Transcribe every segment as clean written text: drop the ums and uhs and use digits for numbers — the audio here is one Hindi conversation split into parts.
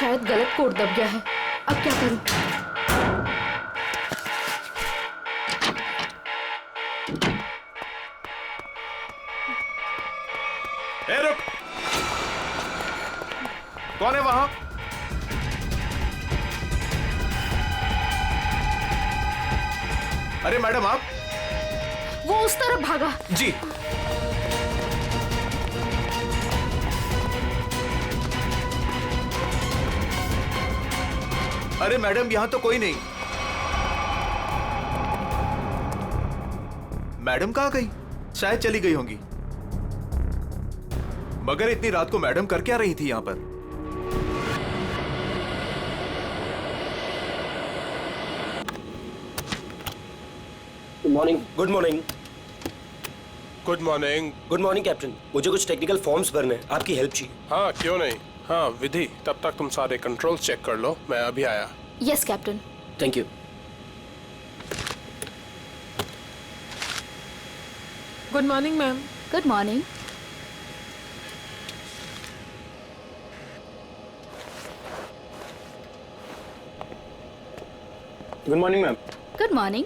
शायद गलत कोड दब गया है। अब क्या करूं? ए रुक! कौन है वहां? अरे मैडम आप? वो उस तरफ भागा। जी। अरे मैडम यहां तो कोई नहीं। मैडम कहाँ गई? शायद चली गई होंगी। मगर इतनी रात को मैडम कर क्या रही थी यहां पर? Good morning. Good morning. Good morning. Good morning captain. मुझे कुछ टेक्निकल फॉर्म्स भरने हैं, आपकी हेल्प चाहिए। हाँ क्यों नहीं। हाँ विधि, तब तक तुम सारे कंट्रोल्स चेक कर लो, मैं अभी आया। Yes captain. Thank you. Good morning ma'am. Good morning. Good morning ma'am. Good morning.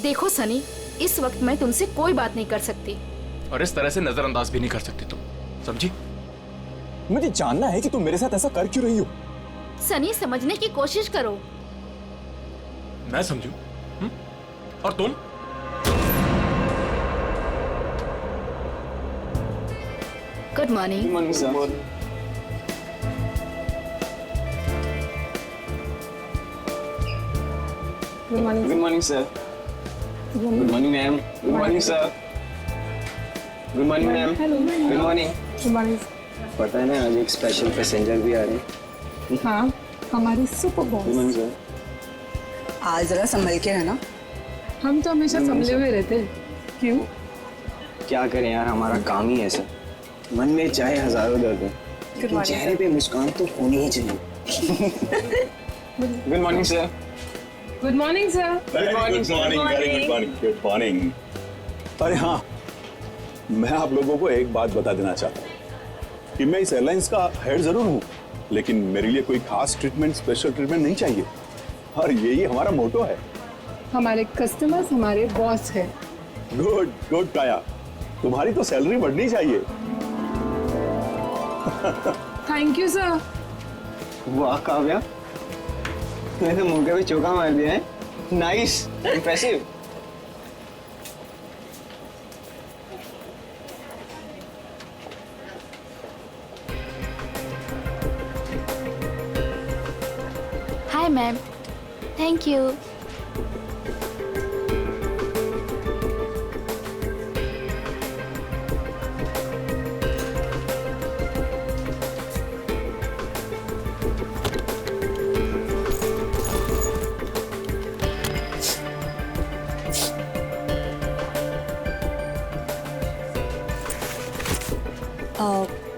देखो सनी, इस वक्त मैं तुमसे कोई बात नहीं कर सकती। और इस तरह से नजरअंदाज भी नहीं कर सकती तुम, समझी? मुझे जानना है कि तुम मेरे साथ ऐसा कर क्यों रही हो। सनी समझने की कोशिश करो। मैं समझू? और तुम? Good morning. Morning sir. Good morning. Good morning sir. Good morning ma'am. Good morning sir. Good morning ma'am. Good morning. Good morning. पता है ना आज एक स्पेशल पैसेंजर भी आ रहे हैं। हाँ, हमारे super good boss. Morning sir. आज जरा संभल के रहना। हम तो हमेशा संभले हुए रहते हैं। क्यों? क्या करें यार, हमारा काम ही ऐसा। मन में चाहे हजारों दर्द हो, लेकिन चेहरे पे मुस्कान तो होनी ही चाहिए। Good morning sir. Good morning sir. Good morning. Good morning. अरे हाँ, मैं आप लोगों को एक बात बता देना चाहता हूँ कि मैं इस एयरलाइंस का हेड जरूर हूँ, लेकिन मेरे लिए कोई खास ट्रीटमेंट, स्पेशल ट्रीटमेंट नहीं चाहिए। और यही हमारा मोटो है। हमारे कस्टमर्स हमारे बॉस है। गुड गुड काया, तुम्हारी तो सैलरी बढ़नी चाहिए। Thank you sir. वाह काव्या, तूने तो मुंह पे भी चौका मार दिया है। Nice, impressive. Hi ma'am. Thank you.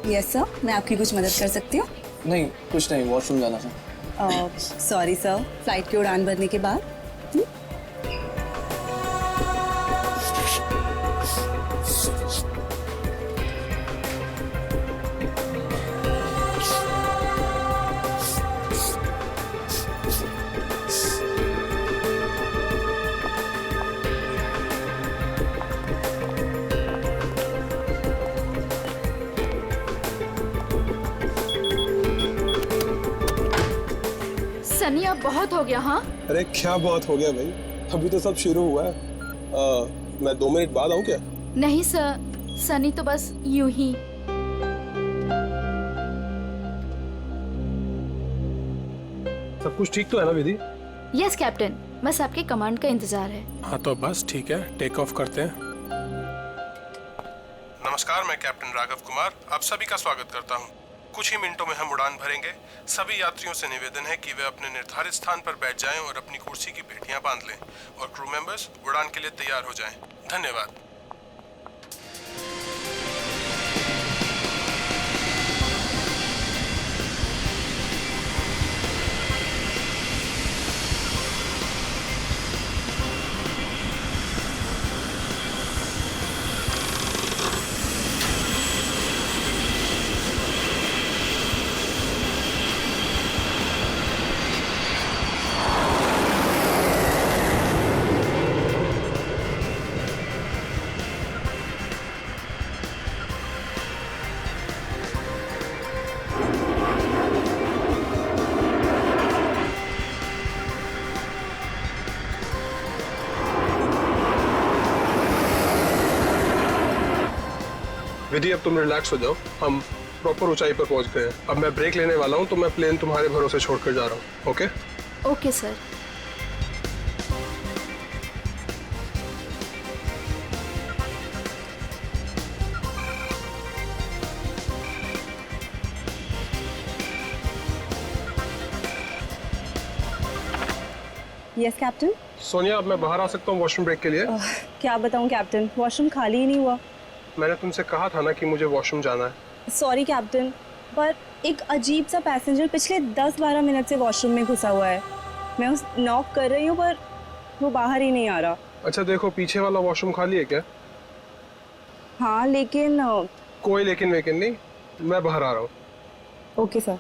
Yes sir, मैं आपकी कुछ मदद कर सकती हूँ? नहीं कुछ नहीं, वॉशरूम जाना था। सॉरी सर, फ्लाइट की उड़ान भरने के बाद। सनी अब बहुत हो गया। हाँ अरे क्या बहुत हो गया भाई, अभी तो सब शुरू हुआ है। मैं 2 मिनट बाद आऊँ क्या? नहीं सर, सनी तो बस यूं ही। सब कुछ ठीक तो है ना विधि? यस कैप्टन, बस आपके कमांड का इंतजार है। हाँ तो बस ठीक है, टेक ऑफ करते हैं। नमस्कार, मैं कैप्टन राघव कुमार आप सभी का स्वागत करता हूँ। कुछ ही मिनटों में हम उड़ान भरेंगे। सभी यात्रियों से निवेदन है कि वे अपने निर्धारित स्थान पर बैठ जाएं और अपनी कुर्सी की पेटियां बांध लें और क्रू मेंबर्स उड़ान के लिए तैयार हो जाएं। धन्यवाद। विधि अब तुम रिलैक्स हो जाओ, हम प्रॉपर ऊंचाई पर पहुंच गए हैं। अब मैं ब्रेक लेने वाला हूं, तो मैं प्लेन तुम्हारे भरोसे छोड़कर जा रहा हूं। Okay? Okay sir. Yes captain. Sonia, अब मैं बाहर आ सकता हूँ वॉशरूम ब्रेक के लिए? क्या बताऊं कैप्टन, वॉशरूम खाली ही नहीं हुआ। मैंने तुमसे कहा था ना कि मुझे वॉशरूम जाना है। सॉरी कैप्टन, पर एक अजीब सा पैसेंजर पिछले 10-12 मिनट से वॉशरूम में घुसा हुआ है। मैं उस नॉक कर रही हूँ पर वो बाहर ही नहीं आ रहा। अच्छा देखो, पीछे वाला वॉशरूम खाली है क्या? हाँ लेकिन कोई लेकिन वेकिन नहीं, मैं बाहर आ रहा हूँ। Okay sir.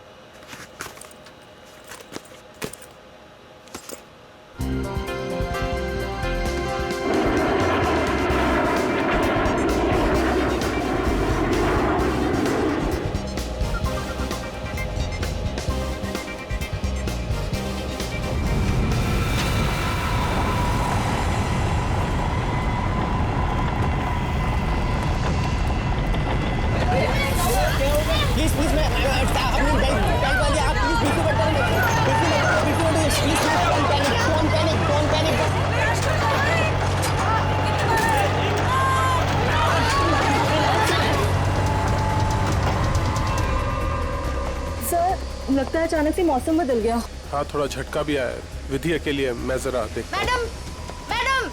प्लीज प्लीज मैं अपनी बेल्ट वाली आप प्लीज बिल्कुल मत करिए, प्लीज डोंट पैनिक। सर लगता है अचानक से मौसम बदल गया। हाँ, थोड़ा झटका भी आया है। विधि अकेली है, मैं जरा देख। Madam, madam.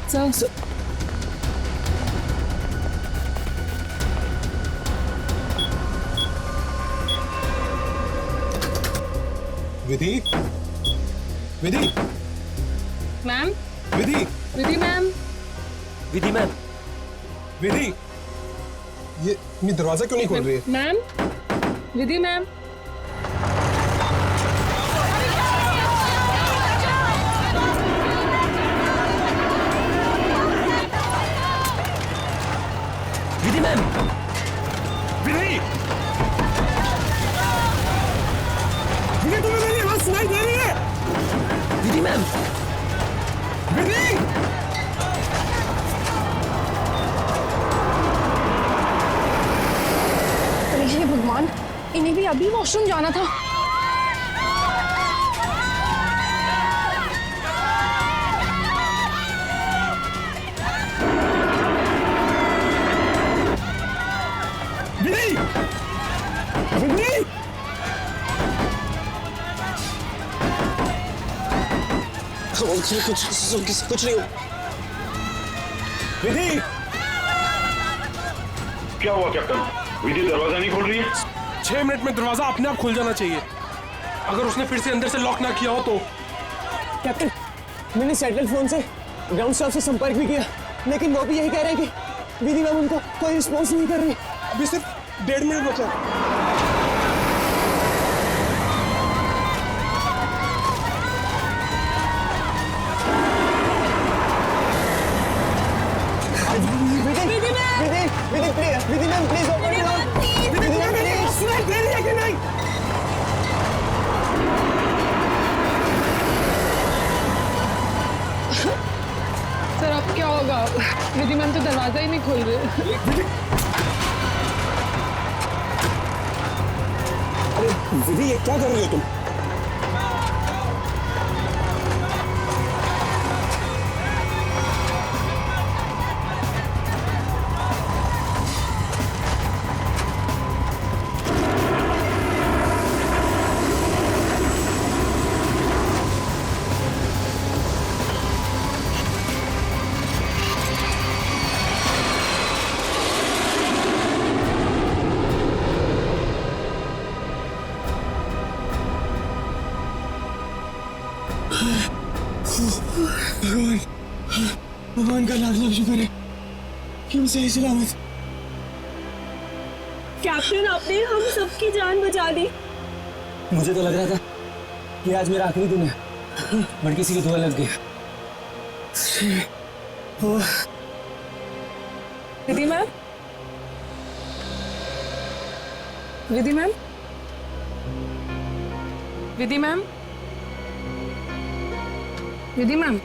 सर विधि, विधि, मैम, विधि, विधि मैम। विधि मैम, विधि, ये दरवाजा क्यों नहीं खोल रही है? Ma'am, Vidhi ma'am. Vidhi ma'am, विधि, विधि, तुम्हें मेरी आवाज सुनाई दे रही है? विधि मैम, विधि, अरे हे भगवान, इन्हें भी अभी वॉशरूम जाना था। विधि, विधि, कुछ नहीं हो। विधि, क्या हुआ कैप्टन? विधि दरवाजा नहीं खोल रही है? 6 मिनट में दरवाजा अपने आप खुल जाना चाहिए। अगर उसने फिर से अंदर से लॉक ना किया हो तो। कैप्टन, मैंने सैटेलाइट फोन से ग्राउंड स्टाफ से संपर्क भी किया, लेकिन वो भी यही कह रहे हैं कि विधि मैम उनको कोई रिस्पॉन्स नहीं कर रही। अभी सिर्फ 1.5 मिनट बचा। Vidhi ma'am please open it out. Vidhi ma'am please, सुनाई दे रही है कि नहीं? सर अब क्या होगा? विधि मैम तो दरवाजा ही नहीं खोल रहे। अरे विधि, ये क्या कर रही हो तुम? भगवान का लाख लाख शुक्र है कि हम सही सलामत। कैप्टन, आपने हम सबकी जान बचा दी। मुझे तो लग रहा था कि आज मेरा आखिरी दिन है, बट किसी की दुआ लग गई। Vidhi ma'am, Vidhi ma'am, Vidhi ma'am, Vidhi ma'am.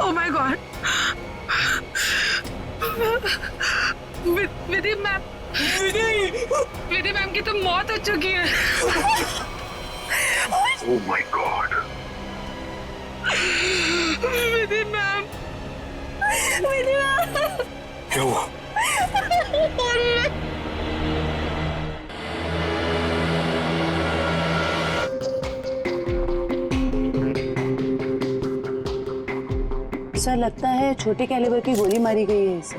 Oh my God, Vidhi ma'am की तो मौत हो चुकी है। Oh my God, Vidhi ma'am, क्या हुआ? सर लगता है छोटे कैलिबर की गोली मारी गई है इसे।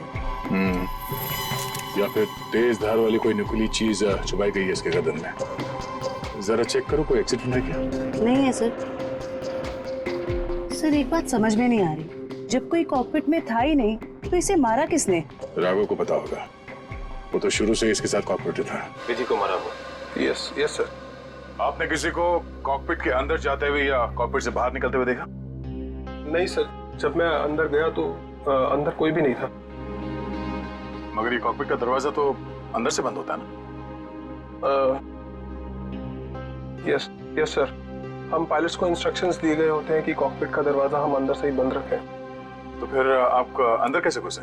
या फिर तेज धार वाली कोई नुकीली चीज छुपाई गई है इसके गर्दन में। जरा चेक करो, कोई एक्सीडेंट है क्या? नहीं है सर। सर एक बात समझ में नहीं आ रही, जब कोई कॉकपिट में था ही नहीं तो इसे मारा किसने? राघव को पता होगा, वो तो शुरू से ही इसके साथ कॉकपिट था। विधि को मारा हुआ। Yes yes sir. आपने किसी को कॉकपिट के अंदर जाते हुए या कॉकपिट से बाहर निकलते हुए देखा? नहीं सर, जब मैं अंदर गया तो अंदर कोई भी नहीं था। मगर ये कॉकपिट का दरवाजा तो अंदर से बंद होता है ना? यस यस सर, हम पायलट्स को इंस्ट्रक्शंस दिए गए होते हैं कि कॉकपिट का दरवाजा हम अंदर से ही बंद रखें। तो फिर आप अंदर कैसे घुसे?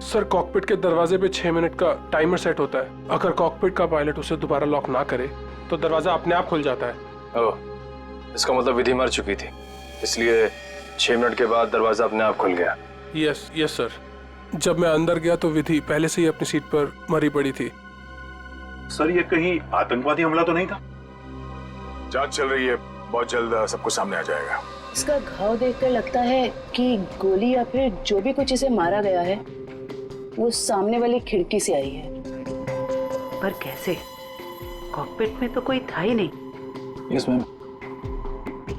सर कॉकपिट के दरवाजे पे 6 मिनट का टाइमर सेट होता है। अगर कॉकपिट का पायलट उसे दोबारा लॉक ना करे तो दरवाजा अपने आप खुल जाता है। ओह, इसका मतलब विधि मर चुकी थी, इसलिए 6 मिनट के बाद दरवाजा अपने आप खुल गया। Yes yes sir. जब मैं अंदर गया तो विधि पहले से ही अपनी सीट पर मरी पड़ी थी। सर ये कहीं आतंकवादी हमला तो नहीं था? जांच चल रही है, बहुत जल्द सब कुछ सामने आ जाएगा। इसका घाव देखकर लगता है कि गोली या फिर जो भी कुछ इसे मारा गया है वो सामने वाली खिड़की से आई है। पर कैसे? कॉकपिट में तो कोई था ही नहीं। यस मैम,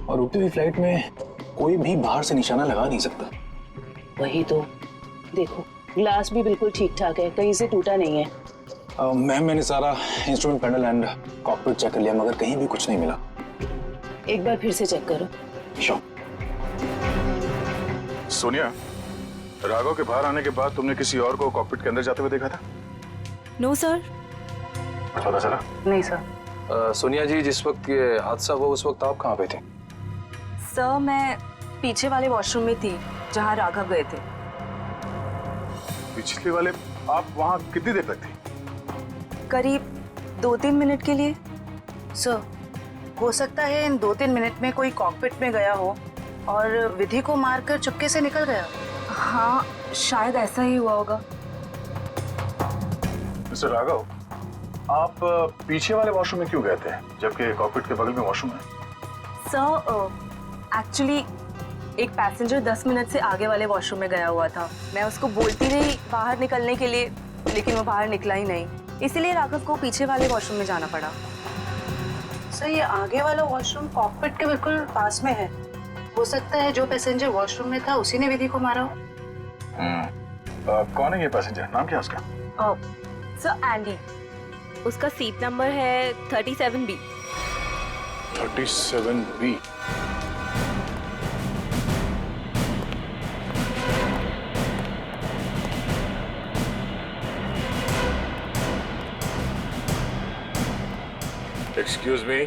और उड़ती हुई फ्लाइट में कोई भी बाहर से निशाना लगा नहीं सकता। वही तो, देखो ग्लास भी बिल्कुल ठीक ठाक है, कहीं से टूटा नहीं है। मैम मैंने सारा instrument panel and cockpit check कर लिया, मगर कहीं भी कुछ नहीं मिला। एक बार फिर से चेक करो। श्योर। सोनिया, राघव के बाहर आने के बाद तुमने किसी और को कॉकपिट के अंदर जाते हुए देखा था? No sir. पता चला? नहीं सर। सोनिया जी, जिस वक्त ये हादसा हुआ उस वक्त आप कहाँ पे थे? सर मैं पीछे वाले वॉशरूम में थी जहाँ राघव गए थे। पिछले वाले? आप वहाँ कितनी देर तक थी? करीब 2-3 मिनट के लिए। सर हो सकता है इन 2-3 मिनट में कोई कॉकपिट में गया हो और विधि को मारकर चुपके से निकल गया। हाँ शायद ऐसा ही हुआ होगा। मिस्टर राघव, आप पीछे वाले वॉशरूम में क्यों गए थे जबकि कॉकपिट के बगल में वॉशरूम है? सर एक्चुअली एक पैसेंजर 10 मिनट से आगे वाले वॉशरूम में गया हुआ था। मैं उसको बोलती रही बाहर निकलने के लिए, लेकिन वो बाहर निकला ही नहीं, इसीलिए राघव को पीछे वाले वॉशरूम में जाना पड़ा। सर ये आगे वाला वॉशरूम कॉकपिट के बिल्कुल पास में है। हो सकता है जो पैसेंजर वॉशरूम में था उसी ने विधि को मारा हो। कौन है ये पैसेंजर? नाम क्या है उसका? सर एंडी, उसका सीट नंबर है 37B। 37B। Excuse me,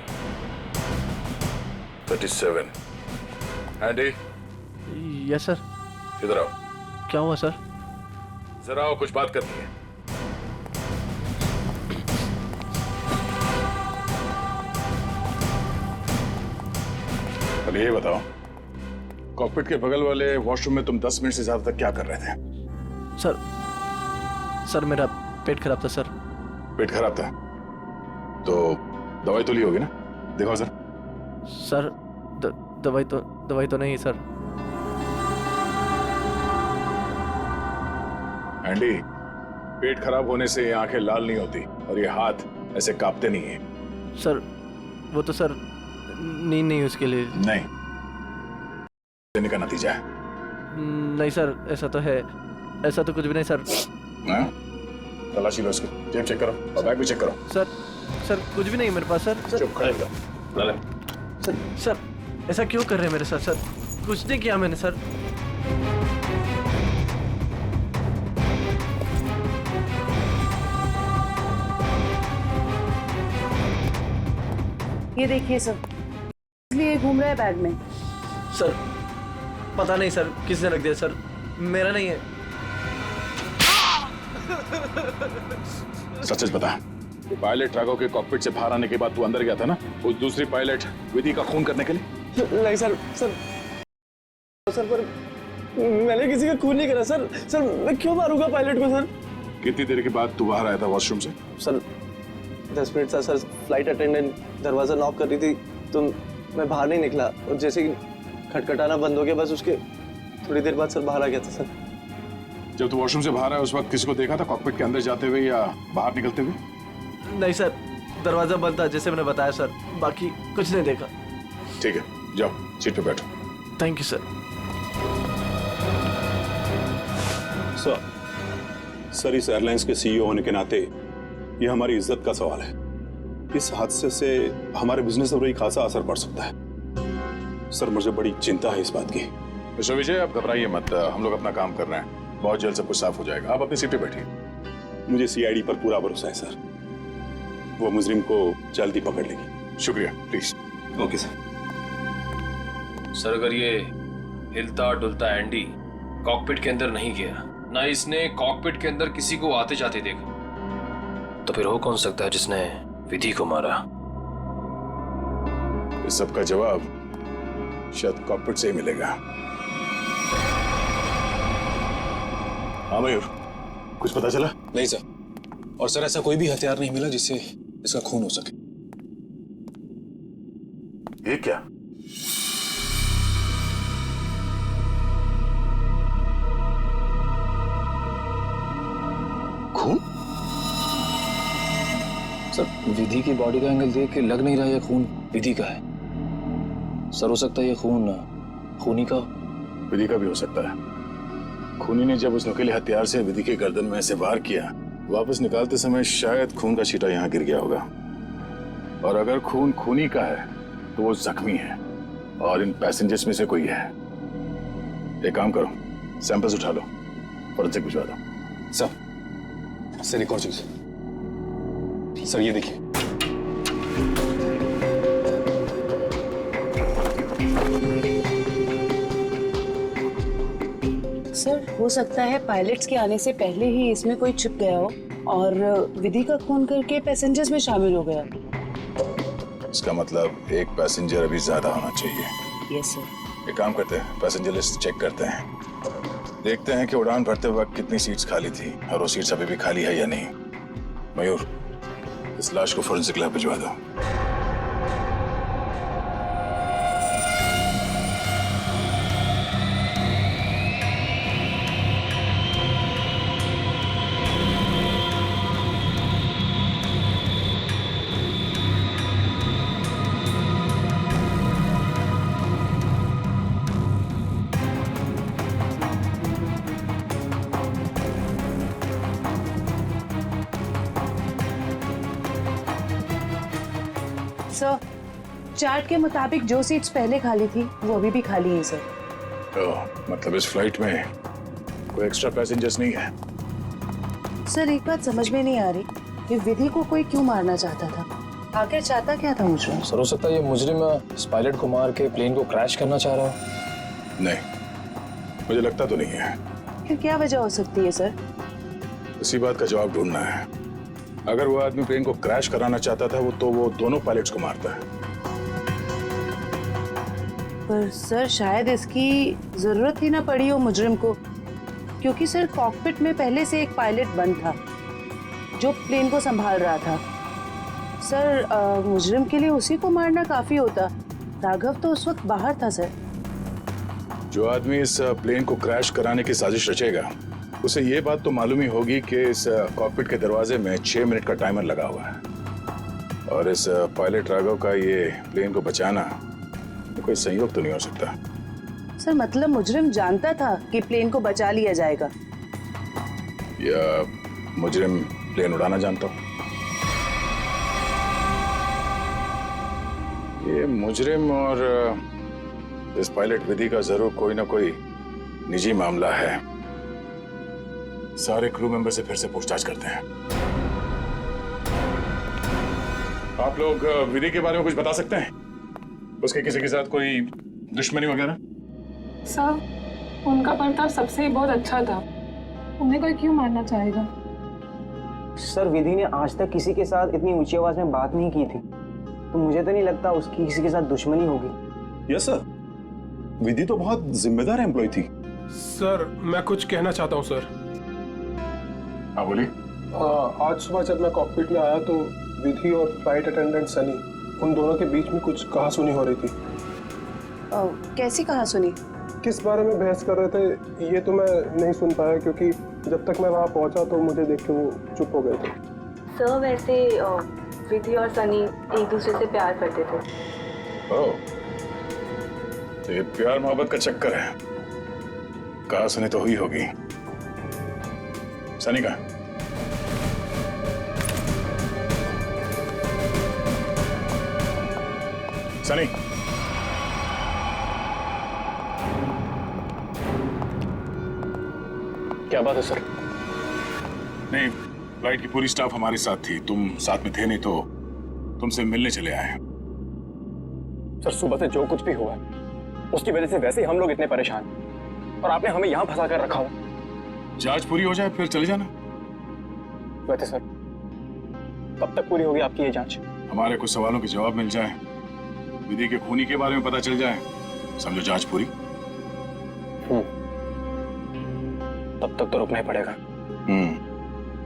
37. Andy, yes sir. इधर आओ। क्या हुआ सर? जरा आओ, कुछ बात करनी है। पहले ये बताओ, कॉकपिट के बगल वाले वॉशरूम में तुम 10 मिनट से ज्यादा तक क्या कर रहे थे? सर मेरा पेट खराब था सर। पेट खराब था तो दवाई तो ली होगी ना? दिखाओ सर। सर दवाई तो नहीं सर। एंडी, पेट खराब होने से ये आंखें लाल नहीं होती और ये हाथ ऐसे कांपते नहीं है। सर वो तो सर नींद नहीं उसके लिए। नहीं, देने का नतीजा है। नहीं सर, ऐसा तो है, ऐसा तो कुछ भी नहीं सर। तलाशी लो उसकी, जेब चेक करो और बैग भी चेक करो। सर कुछ भी नहीं मेरे पास सर। चुप खड़े रहो। ले। सर ऐसा क्यों कर रहे हैं मेरे साथ सर? कुछ नहीं किया मैंने सर। ये देखिए सर, इसलिए घूम रहा है बैग में। सर पता नहीं सर, किसने रख दिया सर, मेरा नहीं है। सच बता, पायलट राघव के कॉकपिट से बाहर आने के बाद तू अंदर गया था ना उस दूसरी पायलट विधि का खून करने के लिए? नहीं सर, पर मैंने किसी का खून नहीं करा सर। सर मैं क्यों मारूंगा पायलट को सर? कितनी देर के बाद तू बाहर आया था वॉशरूम से? सर 10 मिनट था सर। फ्लाइट अटेंडेंट दरवाजा नॉक कर रही थी तो मैं बाहर नहीं निकला, और जैसे ही खटखटाना बंद हो गया बस उसके थोड़ी देर बाद सर बाहर आ गया था सर। जब तू वॉशरूम से बाहर आया उस वक्त किसी को देखा था कॉकपिट के अंदर जाते हुए या बाहर निकलते हुए? नहीं सर, दरवाजा बंद था जैसे मैंने बताया सर, बाकी कुछ नहीं देखा। ठीक है, जाओ सीट पे बैठो। Thank you sir. सर इस एयरलाइंस के सीईओ होने के नाते ये हमारी इज्जत का सवाल है। इस हादसे से हमारे बिजनेस पर बड़ी खासा असर पड़ सकता है। सर मुझे बड़ी चिंता है इस बात की। मिस्टर विजय, आप घबराइए मत, हम लोग अपना काम कर रहे हैं, बहुत जल्द सब कुछ साफ हो जाएगा। आप अपनी सीट पे बैठिए। मुझे सीआईडी पर पूरा भरोसा है सर, वो मुजरिम को जल्दी पकड़ लेगी। शुक्रिया, प्लीज। Okay sir. सर अगर ये हिलता डुलता एंडी कॉकपिट के अंदर नहीं गया, ना इसने कॉकपिट के अंदर किसी को आते जाते देखा, तो फिर हो कौन सकता है जिसने विधि को मारा? इस सब का जवाब शायद कॉकपिट से ही मिलेगा। हाँ मयूर, कुछ पता चला? नहीं सर, और सर ऐसा कोई भी हथियार नहीं मिला जिससे इसका खून हो सके। ये क्या? खून? सर विधि की बॉडी का एंगल देख के लग नहीं रहा ये खून विधि का है। सर हो सकता है ये खून खूनी का। विधि का भी हो सकता है। खूनी ने जब उस नुकीले हथियार से विधि के गर्दन में से वार किया, वापस निकालते समय शायद खून का छींटा यहाँ गिर गया होगा। और अगर खून खूनी का है तो वो जख्मी है और इन पैसेंजर्स में से कोई है। एक काम करो, सैंपल्स उठा लो, फॉरेंसिक भिजवा दो। सर एक और चीज सर, ये देखिए। सर हो सकता है पायलट्स के आने से पहले ही इसमें कोई छिप गया हो और विधि का खून करके पैसेंजर्स में शामिल हो गया। इसका मतलब एक पैसेंजर अभी ज्यादा होना चाहिए। Yes sir. एक काम करते हैं, पैसेंजर लिस्ट चेक करते हैं, देखते हैं कि उड़ान भरते वक्त कितनी सीट्स खाली थी और वो सीट्स अभी भी खाली है या नहीं। मयूर, इस लाश को फोरेंसिक लैब भिजवा दो। सर चार्ट के मुताबिक जो सीट्स पहले खाली थी वो अभी भी खाली हैं सर। मतलब इस फ्लाइट में कोई एक्स्ट्रा पैसेंजर्स नहीं है? सर एक बात समझ में नहीं आ रही कि विधि को कोई क्यों मारना चाहता था, आखिर चाहता क्या था मुझे? सर हो सकता है ये मुजरिम इस पायलट को मार के प्लेन को क्रैश करना चाह रहा हो। नहीं, मुझे लगता तो नहीं है। फिर क्या वजह हो सकती है सर? इसी बात का जवाब ढूंढना है। अगर वो आदमी प्लेन को क्रैश कराना चाहता था तो वो दोनों पायलट्स को मारता है। पर सर शायद इसकी जरूरत ही ना पड़ी हो मुजरिम को, क्योंकि सर कॉकपिट में पहले से एक पायलट बंद था जो प्लेन को संभाल रहा था। सर मुजरिम के लिए उसी को मारना काफी होता। राघव तो उस वक्त बाहर था सर। जो आदमी इस प्लेन को क्रैश कराने की साजिश रचेगा उसे ये बात तो मालूम ही होगी कि इस कॉकपिट के दरवाजे में 6 मिनट का टाइमर लगा हुआ है और इस पायलट राघव का ये प्लेन को बचाना कोई संयोग तो नहीं हो सकता। सर मतलब मुजरिम जानता था कि प्लेन को बचा लिया जाएगा, या मुजरिम प्लेन उड़ाना जानता हो? ये मुजरिम और इस पायलट विधि का जरूर कोई ना कोई निजी मामला है। सारे क्रू मेंबर से फिर से पूछताछ करते हैं। आप लोग विधि के बारे में कुछ बता सकते हैं? उसके किसी के साथ कोई दुश्मनी वगैरह? सर उनका बर्ताव सबसे ही बहुत अच्छा था, उन्हें कोई क्यों मारना चाहेगा? सर विधि ने आज तक किसी के साथ इतनी ऊंची आवाज में बात नहीं की थी, तो मुझे तो नहीं लगता उसकी किसी के साथ दुश्मनी होगी। यस सर, विधि तो बहुत जिम्मेदार एम्प्लॉय थी। सर मैं कुछ कहना चाहता हूँ सर। हाँ बोलिए। आज सुबह जब मैं कॉकपिट में आया तो विधि और फ्लाइट अटेंडेंट सनी, उन दोनों के बीच में कुछ कहासुनी हो रही थी। कैसी कहासुनी? किस बारे में बहस कर रहे थे ये तो मैं नहीं सुन पाया, क्योंकि जब तक मैं वहाँ पहुँचा तो मुझे देख के वो चुप हो गए थे। सर वैसे विधि और सनी एक दूसरे से प्यार करते थे। ओह, तो ये प्यार मोहब्बत का चक्कर है। कहा सुनी तो हुई होगी। सनी का सनी, क्या बात है सर? नहीं, फ्लाइट की पूरी स्टाफ हमारे साथ थी, तुम साथ में थे नहीं तो तुमसे मिलने चले आए। सर सुबह से जो कुछ भी हुआ है उसकी वजह से वैसे ही हम लोग इतने परेशान हैं, और आपने हमें यहाँ फंसा कर रखा हुआ। जांच पूरी हो जाए फिर चले जाना। वैसे सर कब तक पूरी होगी आपकी ये जांच? हमारे कुछ सवालों के जवाब मिल जाए, विधि के खूनी के बारे में पता चल जाए, समझो जांच पूरी। तब तक तो रुकना ही पड़ेगा।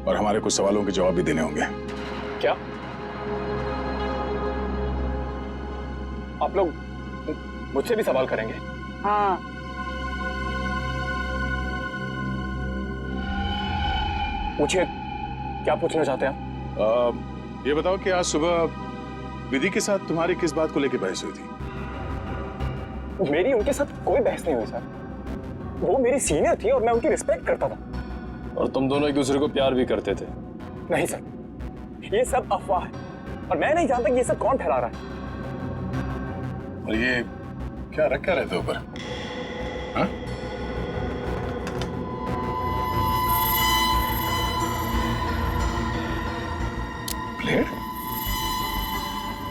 और हमारे कुछ सवालों के जवाब भी देने होंगे। क्या आप लोग मुझसे भी सवाल करेंगे? हाँ। पूछिए, क्या पूछना चाहते हैं आप? ये बताओ कि आज सुबह विधि के साथ तुम्हारी किस बात को लेकर बहस हुई थी? मेरी उनके साथ कोई बहस नहीं हुई सर। वो मेरी सीनियर थी और मैं उनकी रिस्पेक्ट करता था। और तुम दोनों एक दूसरे को प्यार भी करते थे? नहीं सर, ये सब अफवाह है और मैं नहीं जानता कि ये सब कौन फैला रहा है। और ये क्या रखा रहते ऊपर? हाँ? ब्लेड?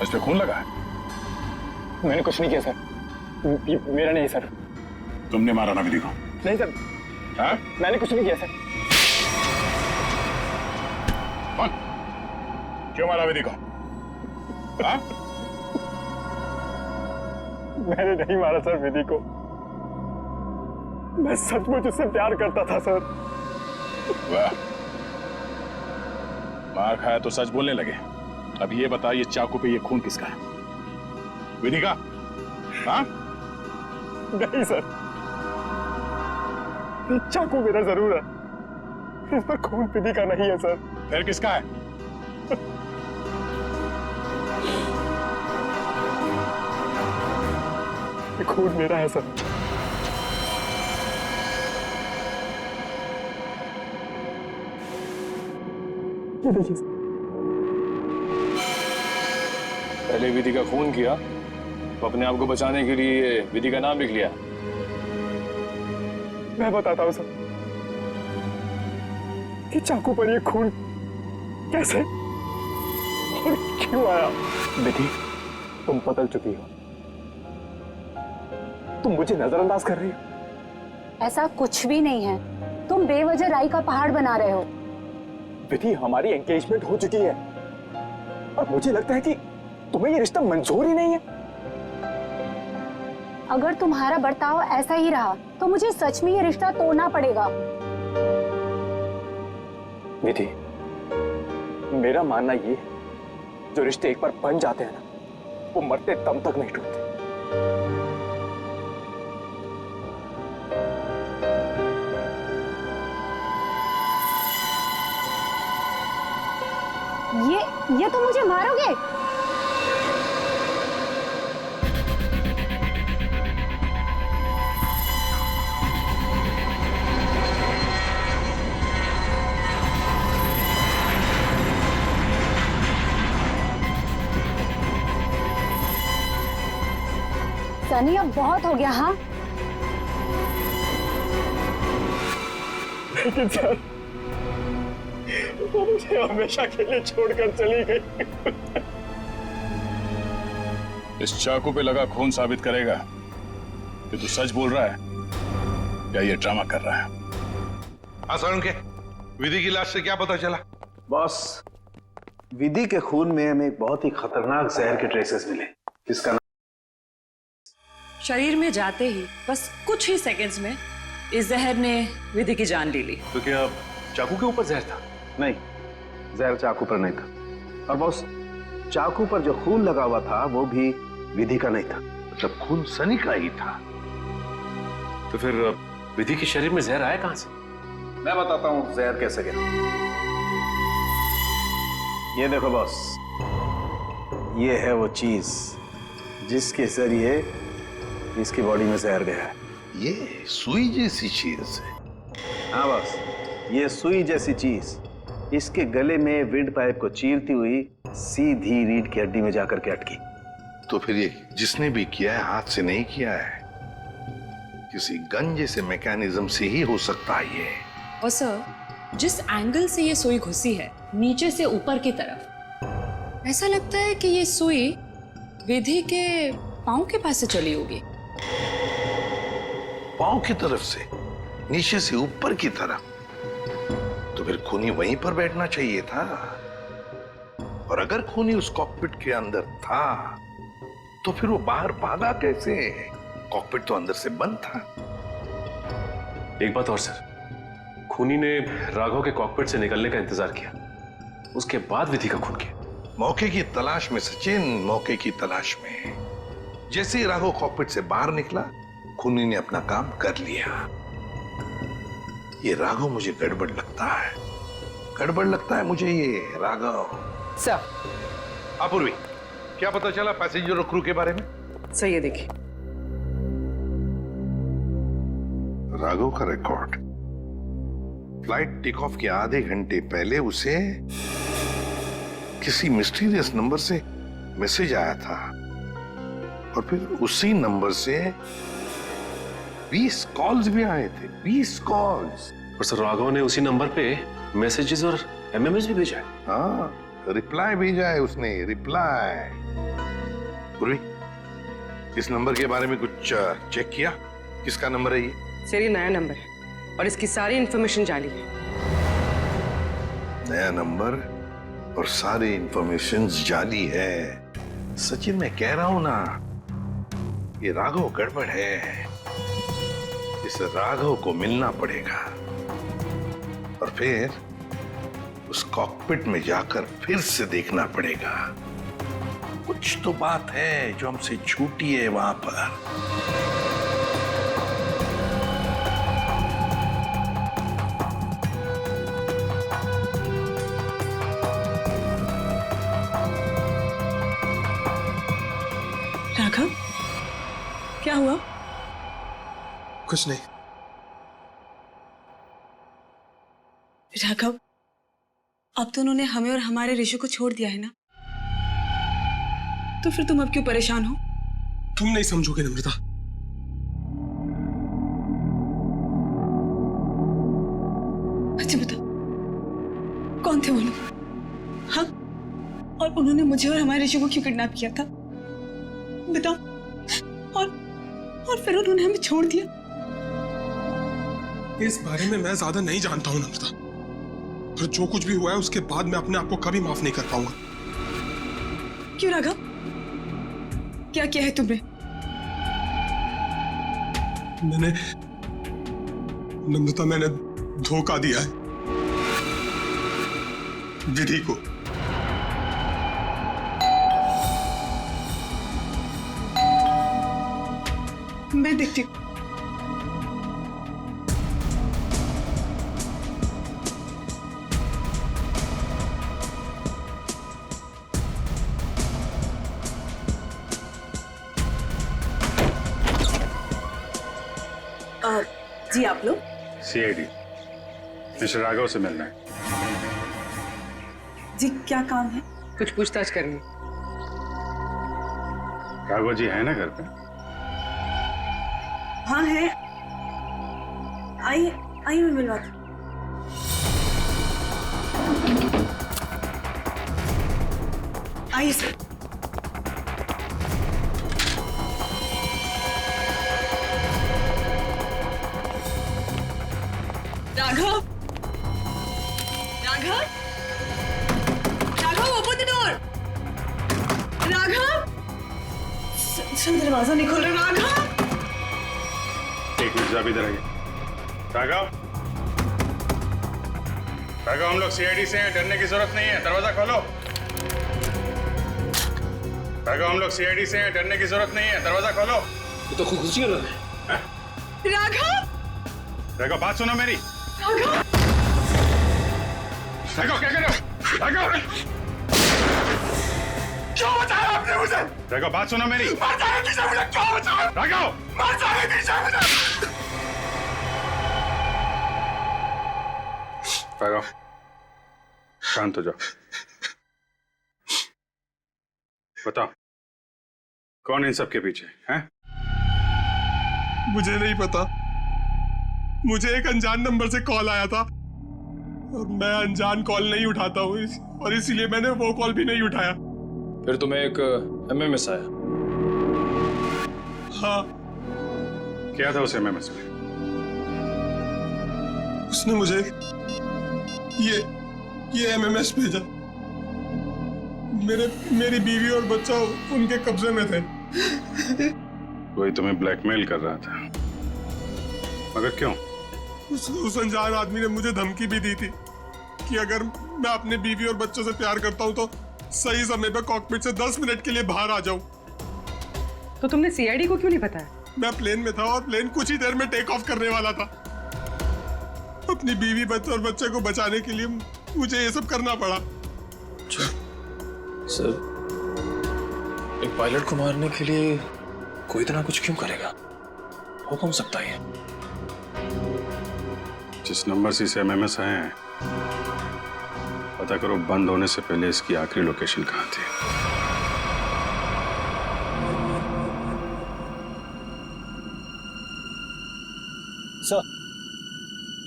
इस पे खून लगा है? मैंने कुछ नहीं किया सर, ये मेरा नहीं सर। तुमने मारा ना विधि को? नहीं सर। हाँ? मैंने कुछ नहीं किया सर। कौन? क्यों मारा विधि को? हाँ? मैंने नहीं मारा सर विधि को, मैं सचमुच उससे प्यार करता था सर। वाह, मार खाया तो सच बोलने लगे। अब ये बता, ये चाकू पे ये खून किसका है? विधि का? हाँ? नहीं सर, ये चाकू मेरा जरूर है, इस पर खून विधि का नहीं है सर। फिर किसका है? ये खून मेरा है सर। ये देखिए सर। पहले विधि का खून किया तो अपने आप को बचाने के लिए विधि का नाम लिख लिया। मैं बताता हूं सर कि चाकू पर ये खून कैसे और क्यों आया। विधि, तुम बदल चुकी हो, तुम मुझे नजरअंदाज कर रही हो। ऐसा कुछ भी नहीं है, तुम बेवजह राई का पहाड़ बना रहे हो। विधि, हमारी एंगेजमेंट हो चुकी है और मुझे लगता है कि तुम्हें ये रिश्ता मंजूर ही नहीं है। अगर तुम्हारा बर्ताव ऐसा ही रहा तो मुझे सच में ये रिश्ता तोड़ना पड़ेगा। विधि, मेरा मानना ये है, जो रिश्ते एक बार बन जाते हैं ना, वो मरते दम तक नहीं टूटते। ये तो मुझे मारोगे? सनी, अब बहुत हो गया। हाँ, लेकिन सर, वो मुझे हमेशा के लिए छोड़कर चली गई। इस चाकू पे लगा खून साबित करेगा कि तू सच बोल रहा है। या ये ड्रामा कर रहा है? हाँ के विधि की लाश से क्या पता चला? बॉस, विधि के खून में हमें एक बहुत ही खतरनाक जहर के ट्रेसेस मिले, जिसका शरीर में जाते ही बस कुछ ही सेकंड्स में इस जहर ने विधि की जान ले ली। तो क्या चाकू के ऊपर जहर था? नहीं, जहर चाकू पर नहीं था। और बॉस, चाकू पर जो खून लगा हुआ था वो भी विधि का नहीं था। मतलब खून सनी का ही था। तो फिर विधि के शरीर में जहर आया कहां से? मैं बताता हूं जहर कैसे गया। ये देखो बॉस, ये है वो चीज जिसके जरिए इसकी बॉडी में जहर गया है। ये सुई जैसी चीज है। हाँ बॉस, ये सुई जैसी चीज इसके गले में विंड पाइप को चीरती हुई सीधी रीढ़ की हड्डी में जाकर के अटकी। तो फिर ये जिसने भी किया है हाथ से नहीं किया है, किसी गन जैसे मैकेनिज्म से ही हो सकता है ये। और सर, जिस एंगल से ये सुई घुसी है, नीचे से ऊपर की तरफ, ऐसा लगता है कि ये सुई विधि के पांव के पास से चली होगी। पांव की तरफ से, नीचे से ऊपर की तरफ? तो फिर खूनी वहीं पर बैठना चाहिए था। और अगर खूनी उस कॉकपिट के अंदर था तो फिर वो बाहर भागा कैसे? कॉकपिट तो अंदर से बंद था। एक बात और सर, खूनी ने राघव के कॉकपिट से निकलने का इंतजार किया, उसके बाद विधि का खून किया। मौके की तलाश में सचिन, मौके की तलाश में। जैसे ही राघव कॉकपिट से बाहर निकला, खूनी ने अपना काम कर लिया। ये राघव मुझे गड़बड़ लगता है, गड़बड़ लगता है मुझे ये राघव। सर, अपूर्वी, क्या पता चला पैसेंजर और क्रू के बारे में? सर ये देखिए, राघव का रिकॉर्ड। फ्लाइट टेक ऑफ के आधे घंटे पहले उसे किसी मिस्टीरियस नंबर से मैसेज आया था और फिर उसी नंबर से 20 कॉल्स भी आए थे। 20 कॉल्स। और सर राघव ने उसी नंबर पे मैसेजेस और एमएमएस भी भेजा है। हाँ, रिप्लाई भेजा है उसने, रिप्लाई। पूर्वी, इस नंबर के बारे में कुछ चेक किया? किसका नंबर है ये? सर ये नया नंबर है और इसकी सारी इंफॉर्मेशन जाली है। नया नंबर और सारी इंफॉर्मेशन जाली है। सचिन, मैं कह रहा हूं ना, ये राघव गड़बड़ है। इस राघव को मिलना पड़ेगा और फिर उस कॉकपिट में जाकर फिर से देखना पड़ेगा। कुछ तो बात है जो हमसे छूटी है वहां पर। राघव, क्या हुआ? कुछ नहीं। राघव, अब तो उन्होंने हमें और हमारे ऋषि को छोड़ दिया है ना, तो फिर तुम अब क्यों परेशान हो? तुम नहीं समझोगे नम्रता। अच्छा बताओ, कौन थे वो लोग? हाँ, और उन्होंने मुझे और हमारे ऋषि को क्यों किडनैप किया था? बताओ। और फिर उन्होंने हमें छोड़ दिया। इस बारे में मैं ज्यादा नहीं जानता हूं नम्रता, और जो कुछ भी हुआ है उसके बाद मैं अपने आप को कभी माफ नहीं कर पाऊंगा। क्यों राघव, क्या किया है तुमने? मैंने नम्रता, मैंने धोखा दिया है विधि को। मैं देखती हूँ। जी आप लोग? सीआईडी, मिस्टर राघव से मिलना है। जी क्या काम है? कुछ पूछताछ करनी। राघव जी है ना घर पे? हाँ है, आइए आइए मैं मिलवाती हूँ। आइए sir. Raghav, Raghav open the door. Raghav, sir दरवाजा नहीं खोल रहा। राघव, एक मिनट आप इधर आइए। राघव, राघव, हम लोग सीआईडी से हैं, डरने की जरूरत नहीं है, दरवाजा खोलो। राघव, हम लोग सीआईडी से हैं, डरने की जरूरत नहीं है, दरवाजा खोलो। ये तो खुशी हो रहा है। राघव, राघव, बात सुनो मेरी। राघव, राघव, क्या कर रहे हो? राघव, क्यों बचाया आपने मुझे? राघव, बात सुनो मेरी। मर जाने दीजिए मुझे, क्यों बचाया? राघव, मर जाने दीजिए मुझे। राघव, शांत हो जाओ। बताओ, कौन इन सब के पीछे है? मुझे नहीं पता। मुझे एक अनजान नंबर से कॉल आया था और मैं अनजान कॉल नहीं उठाता हूँ और इसीलिए मैंने वो कॉल भी नहीं उठाया। फिर तुम्हें एक एमएमएस आया? हाँ। क्या था उस एमएमएस में? उसने मुझे ये एमएमएस भेजा। मेरी बीवी और बच्चा उनके कब्जे में थे। कोई तुम्हें ब्लैकमेल कर रहा था, मगर क्यों? उस अनजान आदमी ने मुझे धमकी भी दी थी कि अगर मैं अपने बीवी और बच्चों से प्यार करता हूं तो सही समय पर कॉकपिट से 10 मिनट के लिए बाहर आ जाऊं। तो तुमने सीआईडी को क्यों नहीं बताया? मैं प्लेन में था और प्लेन कुछ ही देर में टेक ऑफ करने वाला था। अपनी बीवी, बच्चे और बच्चे को बचाने के लिए मुझे ये सब करना पड़ा। सर, एक पायलट को मारने के लिए कोई इतना कुछ क्यों करेगा? हो कौन सकता है? जिस नंबर से इसे एमएमएस आए हैं, पता करो बंद होने से पहले इसकी आखिरी लोकेशन कहाँ थी। सर,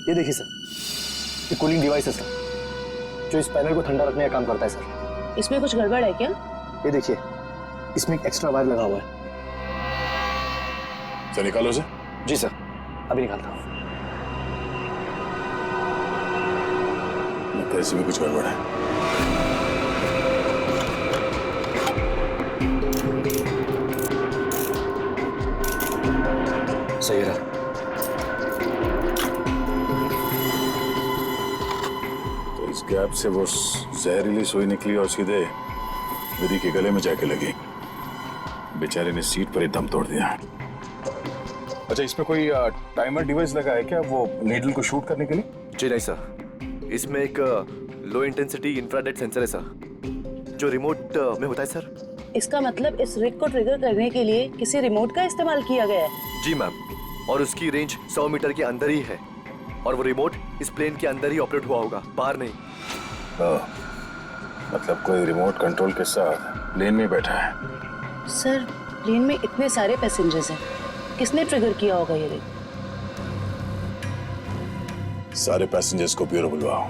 ये देखिए सर, ये कूलिंग डिवाइस है सर, जो इस पैनल को ठंडा रखने का काम करता है सर। इसमें कुछ गड़बड़ है क्या? ये देखिए, इसमें एक एक्स्ट्रा वायर लगा हुआ है। सर, निकालो उसे। जी सर, अभी निकालता हूँ। लगता है इसमें कुछ गड़बड़ है। सही रहा। तो इस गैप से वो जहरीली सुई निकली और सीधे विधि के गले में जाके लगी। बेचारे ने सीट पर ही दम तोड़ दिया। अच्छा, इसमें कोई टाइमर डिवाइस लगा है क्या, वो नीडल को शूट करने के लिए? जी नहीं सर, इसमें एक लो इंटेंसिटी इंफ्रारेड सेंसर है सर, जो रिमोट में होता है सर। इसका मतलब इस रिग को ट्रिगर करने के लिए किसी रिमोट का इस्तेमाल किया गया है? जी मैम, और उसकी रेंज 100 मीटर के अंदर ही है और वो रिमोट इस प्लेन के अंदर ही ऑपरेट हुआ होगा, बाहर नहीं। मतलब कोई रिमोट कंट्रोल के साथ प्लेन में बैठा है। सर, प्लेन में इतने सारे पैसेंजर्स हैं, किसने ट्रिगर किया होगा ये रिग? सारे पैसेंजर्स को ब्यूरो बुलवाओ,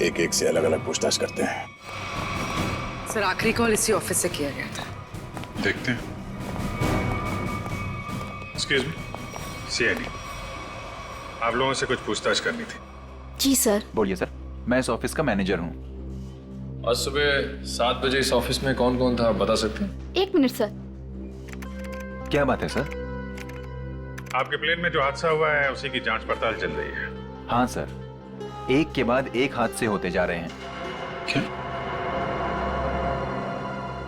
एक एक से अलग अलग पूछताछ करते हैं। सर, आखिरी कॉल इसी ऑफिस से किया गया था। देखते हैं। एक्सक्यूज मी, सीआईडी, आप लोगों से कुछ पूछताछ करनी थी। जी सर। बोलिए सर, मैं इस ऑफिस का मैनेजर हूँ। आज सुबह 7 बजे इस ऑफिस में कौन कौन था, बता सकते हैं? 1 मिनट सर। क्या बात है सर? आपके प्लेन में जो हादसा हुआ है उसी की जांच पड़ताल चल रही है। हाँ सर, एक के बाद एक हादसे होते जा रहे हैं। क्या?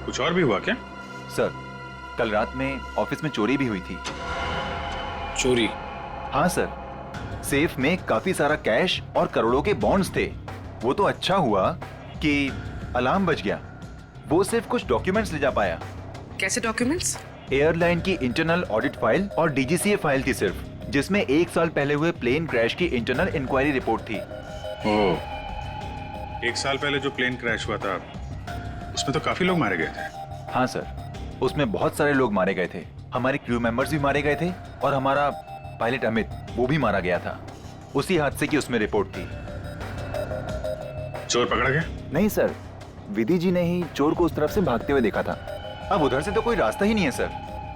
कुछ और भी हुआ क्या? सर, कल रात में ऑफिस में चोरी भी हुई थी। चोरी? हाँ सर, सेफ में काफी सारा कैश और करोड़ों के बॉन्ड्स थे। वो तो अच्छा हुआ कि अलार्म बज गया। वो सिर्फ कुछ डॉक्यूमेंट्स ले जा पाया। कैसे डॉक्यूमेंट्स? एयरलाइन की इंटरनल ऑडिट फाइल और डीजीसीए फाइल थी सिर्फ, जिसमें 1 साल पहले हुए प्लेन क्रैश की इंटरनल इंक्वायरी रिपोर्ट थी। ओह, 1 साल पहले जो प्लेन क्रैश हुआ था उसमें तो काफी लोग मारे गए थे। हाँ सर, उसमें बहुत सारे लोग मारे गए थे। हमारे क्रू मेंबर्स भी मारे गए थे और हमारा पायलट अमित, वो भी मारा गया था। उसी हादसे की उसमें रिपोर्ट थी। चोर पकड़ा गया? नहीं सर, विधि जी ने ही चोर को उस तरफ से भागते हुए देखा था। अब उधर से तो कोई रास्ता ही नहीं है सर,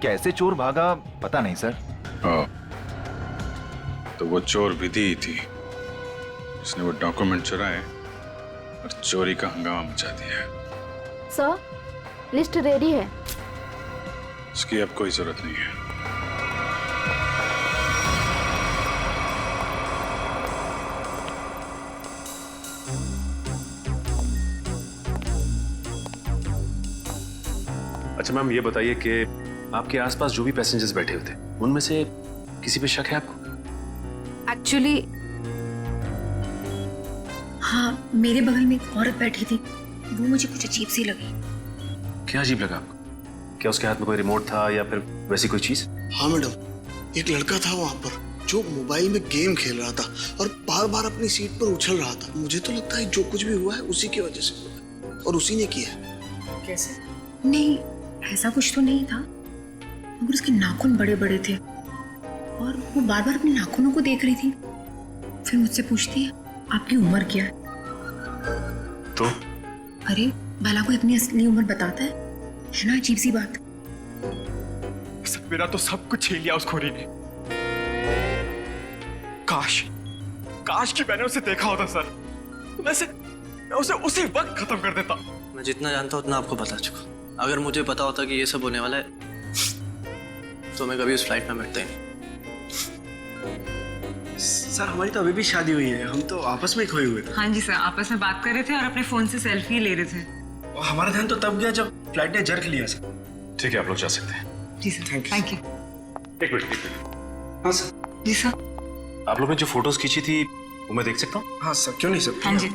कैसे चोर भागा पता नहीं सर। तो वो चोर विधि ही थी जिसने वो डॉक्यूमेंट चुराए और चोरी का हंगामा मचा दिया है। सर, लिस्ट रेडी है। उसकी अब कोई जरूरत नहीं है। अच्छा मैम, ये बताइए कि आपके आसपास जो भी पैसेंजर्स बैठे हुए थे उनमें से किसी पे शक है आपको? एक्चुअली हाँ, मेरे बगल में एक औरत बैठी थी, वो मुझे कुछ अजीब सी लगी। क्या अजीब लगा आपको? क्या उसके हाथ में कोई रिमोट था या फिर वैसी कोई चीज? हाँ मैडम, एक लड़का था वहाँ पर जो मोबाइल में गेम खेल रहा था और बार बार अपनी सीट पर उछल रहा था। मुझे तो लगता है जो कुछ भी हुआ है उसी की वजह से हुआ है और उसी ने किया है। कैसे? नहीं, ऐसा कुछ तो नहीं था, मगर उसके नाखून बड़े बड़े थे और वो बार बार अपने नाखूनों को देख रही थी। फिर मुझसे पूछती है, आपकी उम्र क्या है? तो अरे भला कोई अपनी असली उम्र बताता है ना? अजीब सी बात। मेरा तो सब कुछ छीन लिया उस खोरी ने। काश कि मैंने उसे देखा होता सर, तो मैं उसे उसी वक्त खत्म कर देता। मैं जितना जानता हूँ उतना आपको बता चुका। अगर मुझे पता होता कि ये सब होने वाला है तो मैं कभी उस फ्लाइट में बैठता ही नहीं। सर, हमारी तो अभी भी शादी हुई है, हम तो आपस में खोए हुए थे। हाँ जी सर, आपस में बात कर रहे थे और अपने फोन से सेल्फी ले रहे थे। और हमारा ध्यान तो तब गया जब फ्लाइट ने जर्क लिया सर। ठीक है, आप लोग जा सकते हैं। जी सर, थैंक यू। एक मिनट। हाँ सर। जी सर। आप लोग ने जो फोटोज खींची थी वो मैं देख सकता हूँ? हाँ सर, क्यों नहीं सर। हाँ जी,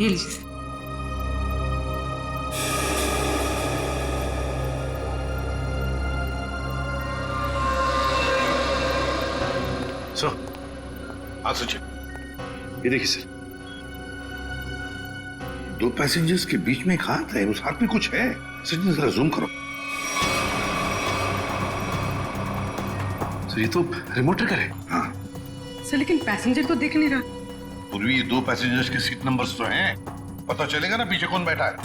ये लीजिए। सर, हाँ सचिन, ये देखिए सर, 2 पैसेंजर्स के बीच में एक हाथ है, उस हाथ में कुछ है। सचिन जरा जूम करो। सर, ये तो रिमोट ट्रिगर है। हाँ सर, लेकिन पैसेंजर तो दिख नहीं रहा। पूर्वी, ये 2 पैसेंजर्स के सीट नंबर्स तो हैं, पता चलेगा ना पीछे कौन बैठा है।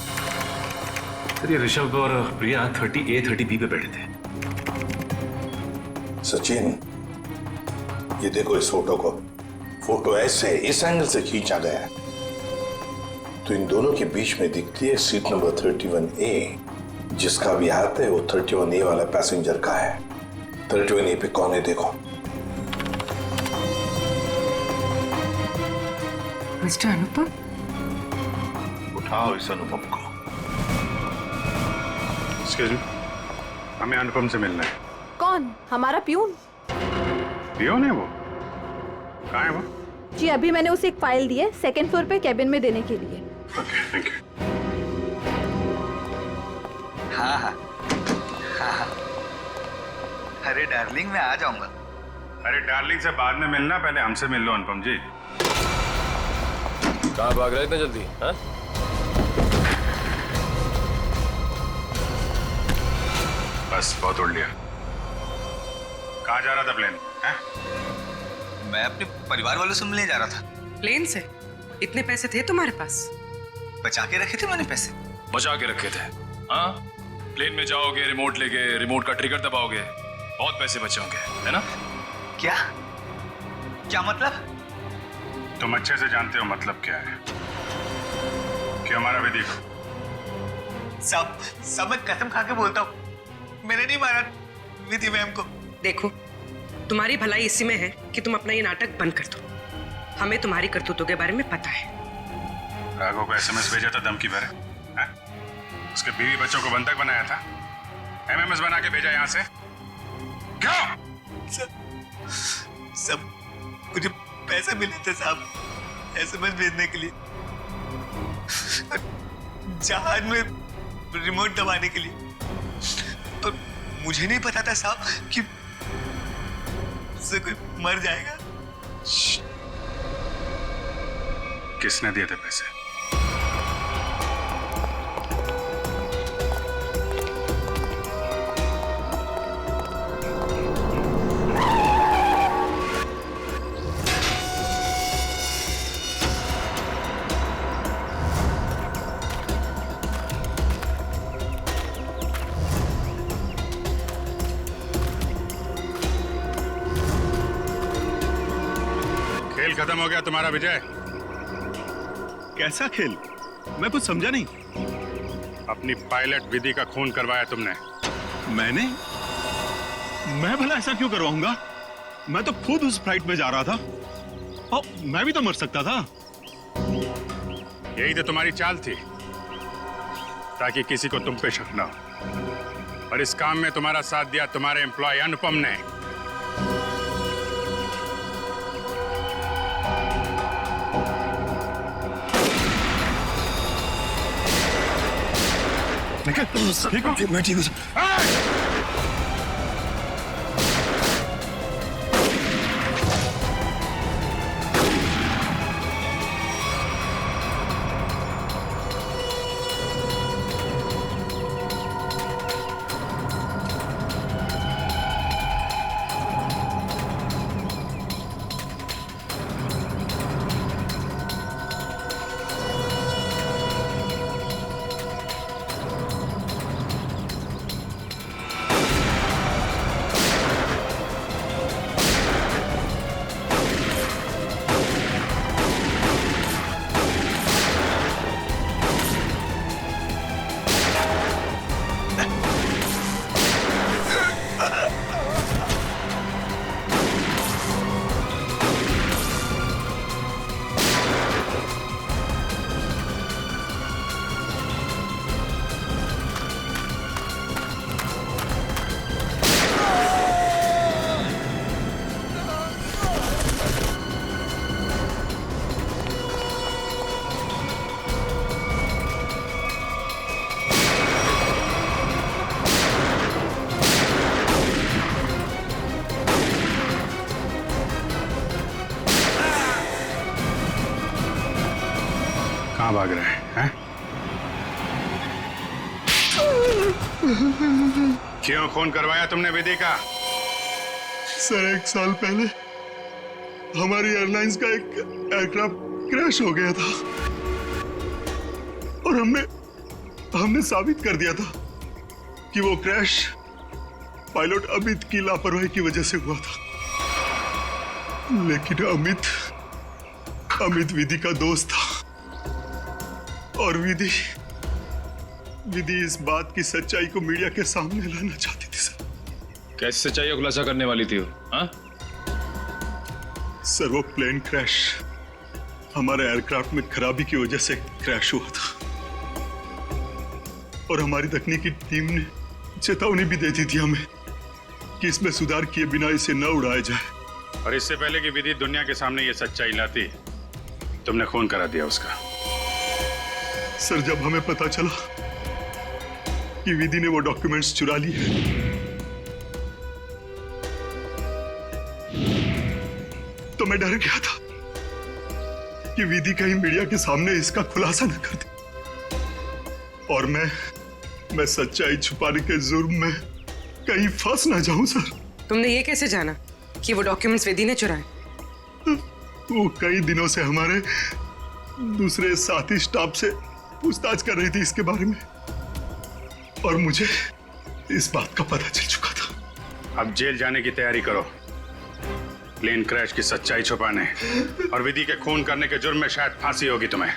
सर, ये ऋषभ और प्रिया 30A 30B पे बैठे थे। सचिन, ये देखो इस फोटो को। फोटो ऐसे इस एंगल से खींचा गया है तो इन दोनों के बीच में दिखती है सीट नंबर 31A। जिसका भी हाथ है वो 31A वाला पैसेंजर का है। 31A पे कौन है देखो। मिस्टर अनुपम, उठाओ इस अनुपम को। एक्सक्यूज मी, हमें अनुपम से मिलना है। कौन? हमारा प्यून? पियोन है वो? कहाँ है वो? जी, अभी मैंने उसे एक फाइल दी है 2nd फ्लोर पे कैबिन में देने के लिए। Okay, thank you. हाँ। अरे डार्लिंग, मैं आ जाऊंगा। अरे डार्लिंग से बाद में मिलना, पहले हमसे मिल लो अनुपम जी। कहाँ भाग रहे इतने जल्दी? हाँ? बस बहुत उड़ लिया। कहाँ जा रहा था प्लेन? मैं अपने परिवार वालों से मिलने जा रहा था। प्लेन से? इतने पैसे थे तुम्हारे पास? बचा के रखे थे मैंने पैसे। बचा के रखे थे? हाँ, प्लेन में जाओगे, रिमोट लेके रिमोट का ट्रिगर दबाओगे, बहुत पैसे बचे होंगे, है ना? क्या मतलब? तुम अच्छे से जानते हो मतलब क्या है। कि हमारा विधि को सब मैं कसम खा के बोलता हूँ, मैंने नहीं मारा विधि मैम को। देखो, तुम्हारी भलाई इसी में है कि तुम अपना ये नाटक बंद कर दो। हमें तुम्हारी करतूतों के बारे में पता है। राघव को SMS भेजा था धमकी भरे, उसके बीवी बच्चों को बंधक बनाया था, MMS बना के भेजा यहाँ से। क्यों? सब मुझे पैसे मिले थे साहब SMS भेजने के लिए, जहाज में रिमोट दबाने के लिए। और मुझे नहीं पता था साहब कि उससे कोई मर जाएगा। किसने दिए थे पैसे? खेल खत्म हो गया तुम्हारा विजय। कैसा खेल? मैं कुछ समझा नहीं। अपनी पायलट विधि का खून करवाया तुमने। मैंने? मैं भला ऐसा क्यों करवाऊंगा? मैं तो खुद उस फ्लाइट में जा रहा था और मैं भी तो मर सकता था। यही तो तुम्हारी चाल थी, ताकि किसी को तुम पे शक ना हो। और इस काम में तुम्हारा साथ दिया तुम्हारे एम्प्लॉय अनुपम ने। ठीक हो? मैं ठीक हूँ सर। कहाँ भाग रहे हैं? क्यों खून करवाया तुमने विधि का? सर 1 साल पहले हमारी एयरलाइंस का एक एयरक्राफ्ट क्रैश हो गया था और हमने साबित कर दिया था कि वो क्रैश पायलट अमित की लापरवाही की वजह से हुआ था। लेकिन अमित विधि का दोस्त था और विधि इस बात की सच्चाई को मीडिया के सामने लाना चाहती थी सर। कैसे सच्चाई का खुलासा करने वाली थी वो? हाँ? सर वो प्लेन क्रैश हमारे एयरक्राफ्ट में खराबी की वजह से क्रैश हुआ था और हमारी तकनीकी टीम ने चेतावनी भी दे दी थी हमें कि इसमें सुधार किए बिना इसे न उड़ाया जाए। और इससे पहले कि विधि दुनिया के सामने ये सच्चाई लाती, तुमने खून करा दिया उसका। सर जब हमें पता चला कि विधि ने वो डॉक्यूमेंट्स चुरा लिए तो मैं डर गया था कि विधि कहीं मीडिया के सामने इसका खुलासा न कर दे और मैं सच्चाई छुपाने के जुर्म में कहीं फंस ना जाऊं सर। तुमने ये कैसे जाना कि वो डॉक्यूमेंट्स विधि ने चुराए? वो कई दिनों से हमारे दूसरे साथी स्टाफ से पूछताछ कर रही थी इसके बारे में और मुझे इस बात का पता चल चुका था। अब जेल जाने की तैयारी करो, प्लेन क्रैश की सच्चाई छुपाने और विधि के खून करने के जुर्म में शायद फांसी होगी तुम्हें।